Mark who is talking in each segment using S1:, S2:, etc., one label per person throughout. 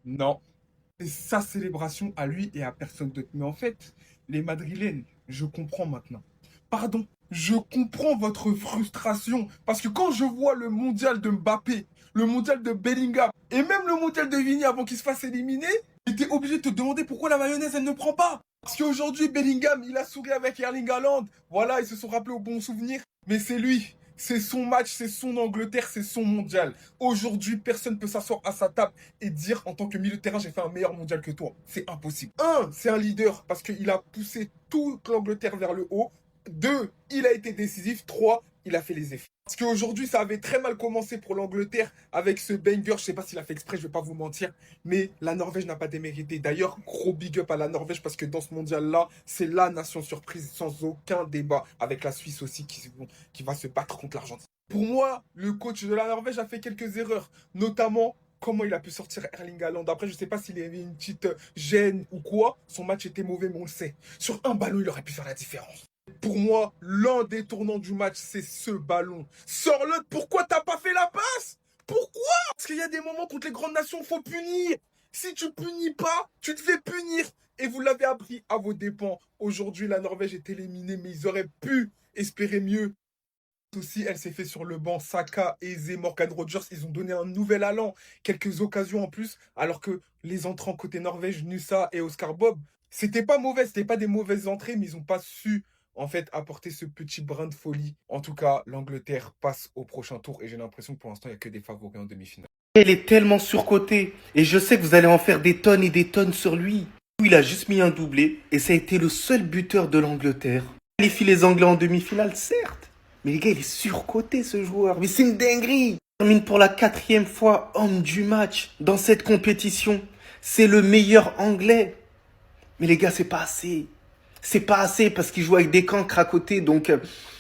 S1: Non. C'est sa célébration à lui et à personne d'autre. Mais en fait, les Madrilènes, je comprends maintenant. Pardon, je comprends votre frustration. Parce que quand je vois le mondial de Mbappé, le mondial de Bellingham et même le mondial de Vini avant qu'il se fasse éliminer, j'étais obligé de te demander pourquoi la mayonnaise, elle ne prend pas. Parce qu'aujourd'hui, Bellingham, il a souri avec Erling Haaland. Voilà, ils se sont rappelés aux bons souvenirs. Mais c'est lui. C'est son match, c'est son Angleterre, c'est son mondial. Aujourd'hui, personne ne peut s'asseoir à sa table et dire en tant que milieu de terrain, j'ai fait un meilleur mondial que toi. C'est impossible. Un, c'est un leader parce qu'il a poussé toute l'Angleterre vers le haut. Deux, il a été décisif. Trois, il a fait les effets. Parce qu'aujourd'hui, ça avait très mal commencé pour l'Angleterre avec ce banger. Je sais pas s'il a fait exprès, je vais pas vous mentir. Mais la Norvège n'a pas démérité. D'ailleurs, gros big up à la Norvège parce que dans ce mondial-là, c'est la nation surprise sans aucun débat. Avec la Suisse aussi qui va se battre contre l'Argentine. Pour moi, le coach de la Norvège a fait quelques erreurs. Notamment, comment il a pu sortir Erling Haaland. Après, je sais pas s'il avait une petite gêne ou quoi. Son match était mauvais, mais on le sait. Sur un ballon, il aurait pu faire la différence. Pour moi, l'un des tournants du match, c'est ce ballon. Sors-le, pourquoi t'as pas fait la passe? Pourquoi? Parce qu'il y a des moments contre les grandes nations, faut punir. Si tu punis pas, tu te fais punir. Et vous l'avez appris à vos dépens. Aujourd'hui, la Norvège est éliminée, mais ils auraient pu espérer mieux. Aussi, elle s'est fait sur le banc. Saka, Eze, Morgan Rogers, ils ont donné un nouvel allant, quelques occasions en plus, alors que les entrants côté Norvège, Nusa et Oscar Bob, c'était pas mauvais, c'était pas des mauvaises entrées, mais ils n'ont pas su en fait apporter ce petit brin de folie. En tout cas, l'Angleterre passe au prochain tour et j'ai l'impression que pour l'instant, il n'y a que des favoris en demi-finale.
S2: Elle est tellement surcotée. Et je sais que vous allez en faire des tonnes et des tonnes sur lui. Il a juste mis un doublé et ça a été le seul buteur de l'Angleterre. Il qualifie les Anglais en demi-finale, certes. Mais les gars, il est surcoté ce joueur. Mais c'est une dinguerie. Il termine pour la 4e fois homme du match dans cette compétition. C'est le meilleur Anglais. Mais les gars, c'est pas assez. C'est pas assez parce qu'il joue avec des cancres à côté. Donc,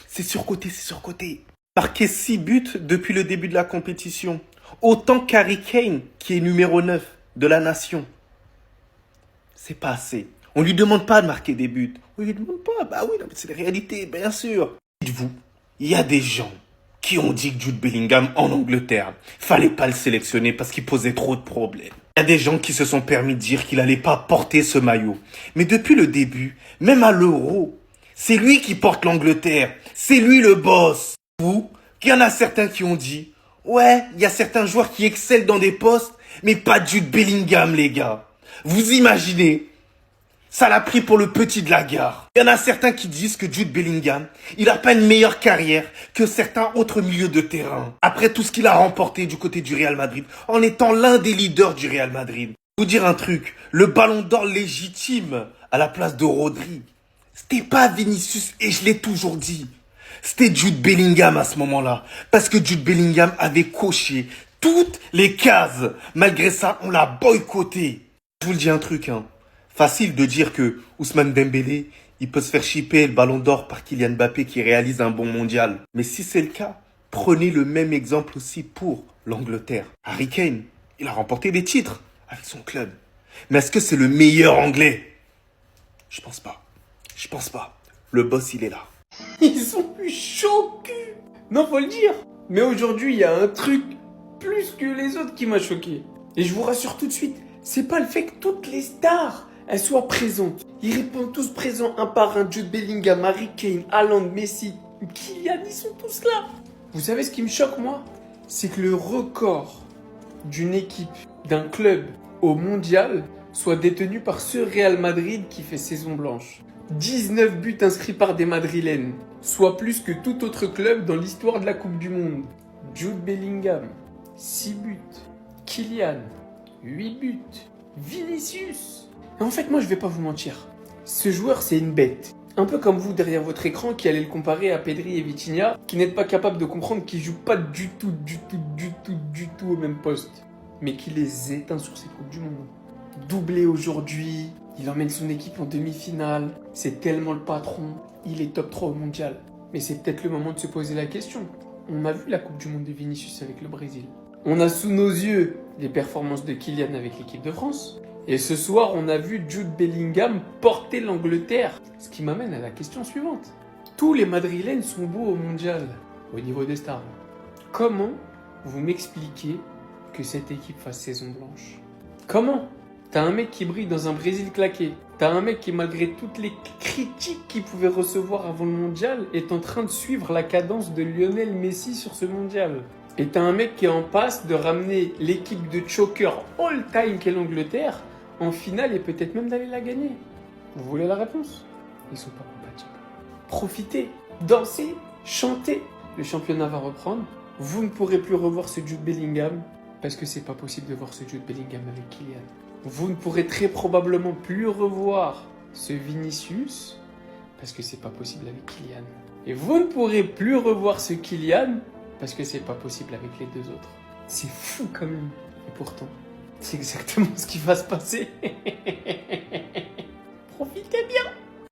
S2: c'est surcoté, c'est surcoté. Marqué 6 buts depuis le début de la compétition. Autant qu'Harry Kane, qui est numéro 9 de la nation. C'est pas assez. On lui demande pas de marquer des buts. On lui demande pas. Bah oui, non, mais c'est la réalité, bien sûr. Dites-vous, il y a des gens qui ont dit que Jude Bellingham en Angleterre, fallait pas le sélectionner parce qu'il posait trop de problèmes. Il y a des gens qui se sont permis de dire qu'il allait pas porter ce maillot. Mais depuis le début, même à l'Euro, c'est lui qui porte l'Angleterre. C'est lui le boss. Ou qu'il y en a certains qui ont dit, ouais, il y a certains joueurs qui excellent dans des postes, mais pas Jude Bellingham, les gars. Vous imaginez? Ça l'a pris pour le petit de la gare. Il y en a certains qui disent que Jude Bellingham, il n'a pas une meilleure carrière que certains autres milieux de terrain. Après tout ce qu'il a remporté du côté du Real Madrid, en étant l'un des leaders du Real Madrid. Vous dire un truc, le ballon d'or légitime à la place de Rodri, c'était pas Vinicius et je l'ai toujours dit. C'était Jude Bellingham à ce moment-là. Parce que Jude Bellingham avait coché toutes les cases. Malgré ça, on l'a boycotté. Je vous le dis un truc, hein. Facile de dire que Ousmane Dembélé, il peut se faire chipper le ballon d'or par Kylian Mbappé qui réalise un bon mondial. Mais si c'est le cas, prenez le même exemple aussi pour l'Angleterre. Harry Kane, il a remporté des titres avec son club. Mais est-ce que c'est le meilleur anglais? Je pense pas. Je pense pas. Le boss, il est là.
S3: Ils sont plus chauds que... Non, faut le dire. Mais aujourd'hui, il y a un truc plus que les autres qui m'a choqué. Et je vous rassure tout de suite, c'est pas le fait que toutes les stars, elles soient présentes. Ils répondent tous présents un par un. Jude Bellingham, Harry Kane, Haaland, Messi, Kylian, ils sont tous là. Vous savez ce qui me choque, moi? C'est que le record d'une équipe, d'un club au mondial soit détenu par ce Real Madrid qui fait saison blanche. 19 buts inscrits par des Madrilènes, soit plus que tout autre club dans l'histoire de la Coupe du Monde. Jude Bellingham, 6 buts. Kylian, 8 buts. Vinicius. Et en fait, moi, je vais pas vous mentir. Ce joueur, c'est une bête. Un peu comme vous derrière votre écran qui allez le comparer à Pedri et Vitinha, qui n'êtes pas capable de comprendre qu'ils jouent pas du tout au même poste, mais qui les éteint sur cette Coupe du Monde. Doublé aujourd'hui, il emmène son équipe en demi-finale, c'est tellement le patron, il est top 3 au mondial. Mais c'est peut-être le moment de se poser la question. On a vu la Coupe du Monde de Vinicius avec le Brésil. On a sous nos yeux les performances de Kylian avec l'équipe de France. Et ce soir, on a vu Jude Bellingham porter l'Angleterre. Ce qui m'amène à la question suivante. Tous les Madrilènes sont beaux au mondial, au niveau des stars. Comment vous m'expliquez que cette équipe fasse saison blanche? Comment? T'as un mec qui brille dans un Brésil claqué. T'as un mec qui, malgré toutes les critiques qu'il pouvait recevoir avant le mondial, est en train de suivre la cadence de Lionel Messi sur ce mondial. Et t'as un mec qui est en passe de ramener l'équipe de choker all-time qu'est l'Angleterre en finale et peut-être même d'aller la gagner. Vous voulez la réponse? Ils sont pas compatibles. Profitez, dansez, chantez. Le championnat va reprendre. Vous ne pourrez plus revoir ce Jude Bellingham parce que c'est pas possible de voir ce Jude Bellingham avec Kylian. Vous ne pourrez très probablement plus revoir ce Vinicius parce que c'est pas possible avec Kylian. Et vous ne pourrez plus revoir ce Kylian parce que c'est pas possible avec les deux autres. C'est fou quand même. Et pourtant, c'est exactement ce qui va se passer. Profitez bien.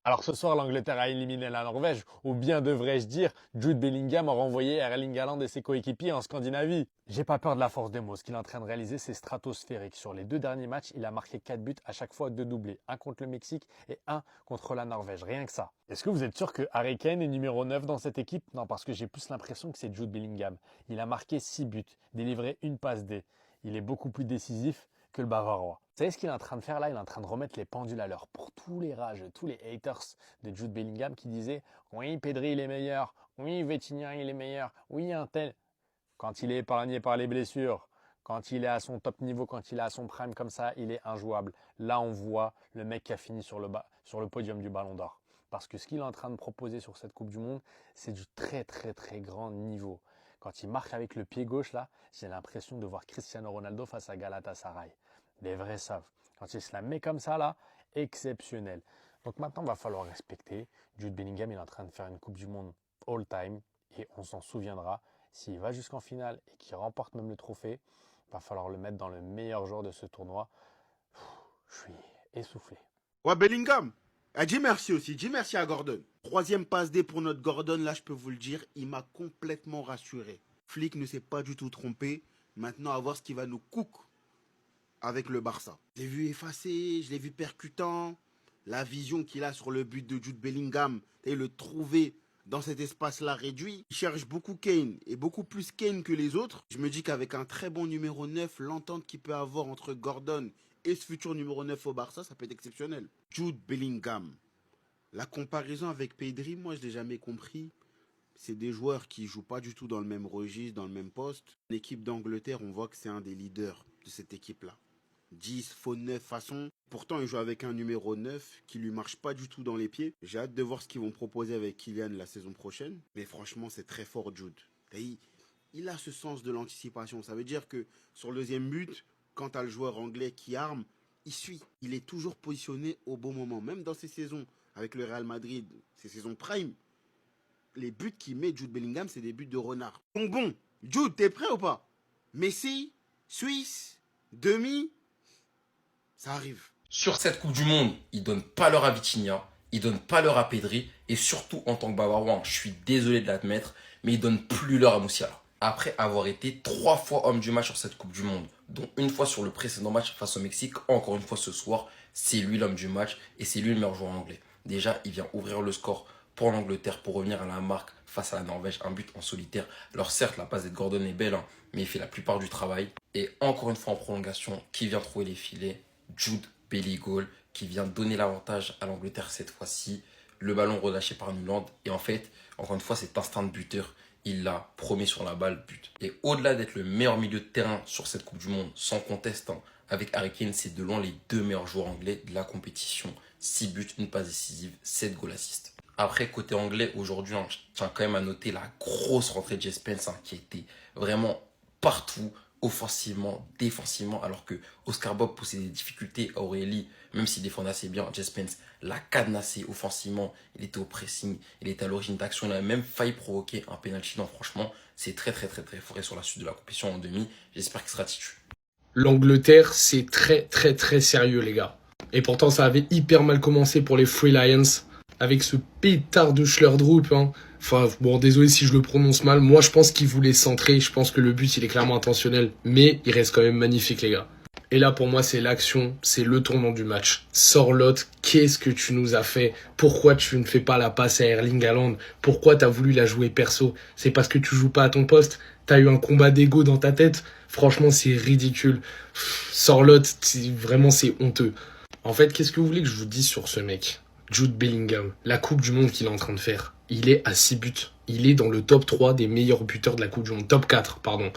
S4: Alors ce soir, l'Angleterre a éliminé la Norvège, ou bien devrais-je dire, Jude Bellingham a renvoyé Erling Haaland et ses coéquipiers en Scandinavie. J'ai pas peur de la force des mots, ce qu'il est en train de réaliser c'est stratosphérique. Sur les 2 derniers matchs, il a marqué 4 buts, à chaque fois 2 doublés, un contre le Mexique et un contre la Norvège, rien que ça. Est-ce que vous êtes sûr que Harry Kane est numéro 9 dans cette équipe? Non, parce que j'ai plus l'impression que c'est Jude Bellingham. Il a marqué 6 buts, délivré une passe D. Il est beaucoup plus décisif que le Bavarois. Vous savez ce qu'il est en train de faire là? Il est en train de remettre les pendules à l'heure pour tous les rages, tous les haters de Jude Bellingham qui disaient « Oui, Pedri il est meilleur, oui, Vitinha il est meilleur, oui, un tel… » Quand il est épargné par les blessures, quand il est à son top niveau, quand il est à son prime comme ça, il est injouable. Là, on voit le mec qui a fini sur le podium du Ballon d'Or. Parce que ce qu'il est en train de proposer sur cette Coupe du Monde, c'est du très très très grand niveau. Quand il marque avec le pied gauche, là, j'ai l'impression de voir Cristiano Ronaldo face à Galatasaray. Les vrais savent. Quand il se la met comme ça, là, exceptionnel. Donc maintenant, il va falloir respecter. Jude Bellingham, il est en train de faire une Coupe du Monde all-time. Et on s'en souviendra. S'il va jusqu'en finale et qu'il remporte même le trophée, il va falloir le mettre dans le meilleur joueur de ce tournoi. Je suis essoufflé.
S2: Ouais, Bellingham. Dis merci aussi. Dis merci à Gordon. 3e passe D pour notre Gordon. Là, je peux vous le dire, il m'a complètement rassuré. Flick ne s'est pas du tout trompé. Maintenant, à voir ce qu'il va nous cook avec le Barça. Je l'ai vu effacé, je l'ai vu percutant. La vision qu'il a sur le but de Jude Bellingham, et le trouver dans cet espace-là réduit. Il cherche beaucoup Kane, et beaucoup plus Kane que les autres. Je me dis qu'avec un très bon numéro 9, l'entente qu'il peut avoir entre Gordon et ce futur numéro 9 au Barça, ça peut être exceptionnel. Jude Bellingham. La comparaison avec Pedri, moi, je ne l'ai jamais compris. C'est des joueurs qui ne jouent pas du tout dans le même registre, dans le même poste. L'équipe d'Angleterre, on voit que c'est un des leaders de cette équipe-là. 10, faux 9 façon. Pourtant, il joue avec un numéro 9 qui lui marche pas du tout dans les pieds. J'ai hâte de voir ce qu'ils vont proposer avec Kylian la saison prochaine. Mais franchement, c'est très fort, Jude. Et il a ce sens de l'anticipation. Ça veut dire que sur le deuxième but, quand tu as le joueur anglais qui arme, il suit. Il est toujours positionné au bon moment. Même dans ses saisons avec le Real Madrid, ses saisons prime, les buts qu'il met Jude Bellingham, c'est des buts de renard. Donc bon, Jude, t'es prêt ou pas? Messi, Suisse, demi, ça arrive.
S5: Sur cette Coupe du Monde, ils donnent pas l'heure à Vitinha, ils donnent pas l'heure à Pedri, et surtout en tant que Bavarois, je suis désolé de l'admettre, mais ils donnent plus l'heure à Musiala. Après avoir été 3 fois homme du match sur cette Coupe du Monde, dont une fois sur le précédent match face au Mexique, encore une fois ce soir, c'est lui l'homme du match et c'est lui le meilleur joueur anglais. Déjà, il vient ouvrir le score pour l'Angleterre pour revenir à la marque face à la Norvège, un but en solitaire. Alors certes, la passe de Gordon est belle, mais il fait la plupart du travail. Et encore une fois en prolongation, qui vient trouver les filets? Jude Bellingham, qui vient donner l'avantage à l'Angleterre cette fois-ci. Le ballon relâché par Nuland. Et en fait, encore une fois, cet instinct de buteur, il l'a promis sur la balle, but. Et au-delà d'être le meilleur milieu de terrain sur cette Coupe du Monde, sans conteste, avec Harry Kane, c'est de loin les 2 meilleurs joueurs anglais de la compétition. 6 buts, une passe décisive, 7 goal assists. Après, côté anglais, aujourd'hui, je tiens quand même à noter la grosse rentrée de Jess Spence, qui a été vraiment partout, offensivement, défensivement, alors que Oscar Bob poussait des difficultés à Aurélie, même s'il défendait assez bien. Jess Spence l'a cadenassé offensivement, il était au pressing, il était à l'origine d'action, il a même failli provoquer un penalty. Non, franchement, c'est très fort. Et sur la suite de la compétition en demi, j'espère qu'il sera titu.
S6: L'Angleterre, c'est très sérieux, les gars. Et pourtant, ça avait hyper mal commencé pour les Free Lions, avec ce pétard de Schlerdrup. Enfin, bon, désolé si je le prononce mal. Moi, je pense qu'il voulait centrer. Je pense que le but, il est clairement intentionnel. Mais il reste quand même magnifique, les gars. Et là, pour moi, c'est l'action. C'est le tournant du match. Sorloth, qu'est-ce que tu nous as fait? Pourquoi tu ne fais pas la passe à Erling Haaland? Pourquoi t'as voulu la jouer perso? C'est parce que tu joues pas à ton poste? T'as eu un combat d'ego dans ta tête. Franchement, c'est ridicule. Sorlotte, vraiment, c'est honteux. En fait, qu'est-ce que vous voulez que je vous dise sur ce mec? Jude Bellingham, la Coupe du Monde qu'il est en train de faire. Il est à 6 buts. Il est dans le top 3 des meilleurs buteurs de la Coupe du Monde. Top 4, pardon.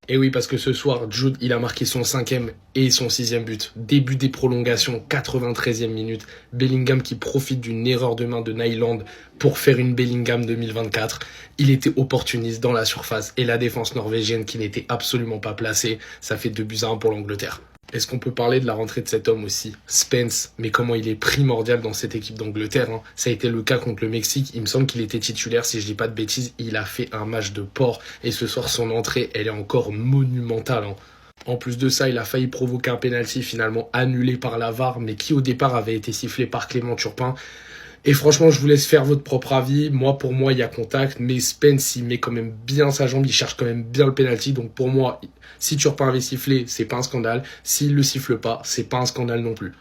S6: Et oui, parce que ce soir, Jude, il a marqué son 5e et son 6e but. Début des prolongations, 93e minute. Bellingham qui profite d'une erreur de main de Nyland pour faire une Bellingham 2024. Il était opportuniste dans la surface et la défense norvégienne qui n'était absolument pas placée. Ça fait 2-1 pour l'Angleterre. Est-ce qu'on peut parler de la rentrée de cet homme aussi? Spence, mais comment il est primordial dans cette équipe d'Angleterre, hein. Ça a été le cas contre le Mexique, il me semble qu'il était titulaire, si je dis pas de bêtises, il a fait un match de porc, et ce soir son entrée, elle est encore monumentale, hein. En plus de ça, il a failli provoquer un penalty finalement annulé par la VAR, mais qui au départ avait été sifflé par Clément Turpin. Et franchement, je vous laisse faire votre propre avis. Moi, pour moi, il y a contact, mais Spence, il met quand même bien sa jambe, il cherche quand même bien le penalty. Donc pour moi, si Turpin avait sifflé, c'est pas un scandale. S'il le siffle pas, c'est pas un scandale non plus.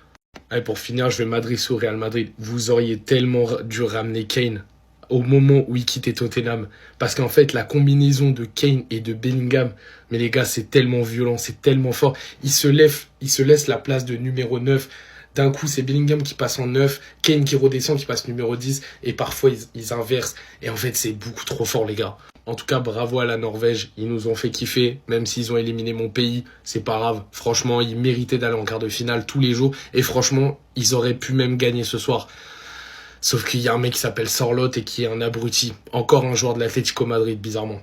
S6: Allez, pour finir, je vais m'adresser au Real Madrid. Vous auriez tellement dû ramener Kane au moment où il quittait Tottenham. Parce qu'en fait, la combinaison de Kane et de Bellingham, mais les gars, c'est tellement violent, c'est tellement fort. Il se laisse la place de numéro 9. D'un coup, c'est Bellingham qui passe en 9, Kane qui redescend, qui passe numéro 10, et parfois ils inversent. Et en fait, c'est beaucoup trop fort, les gars. En tout cas, bravo à la Norvège. Ils nous ont fait kiffer, même s'ils ont éliminé mon pays. C'est pas grave. Franchement, ils méritaient d'aller en quart de finale tous les jours. Et franchement, ils auraient pu même gagner ce soir. Sauf qu'il y a un mec qui s'appelle Sorlotte et qui est un abruti. Encore un joueur de l'Atlético Madrid, bizarrement.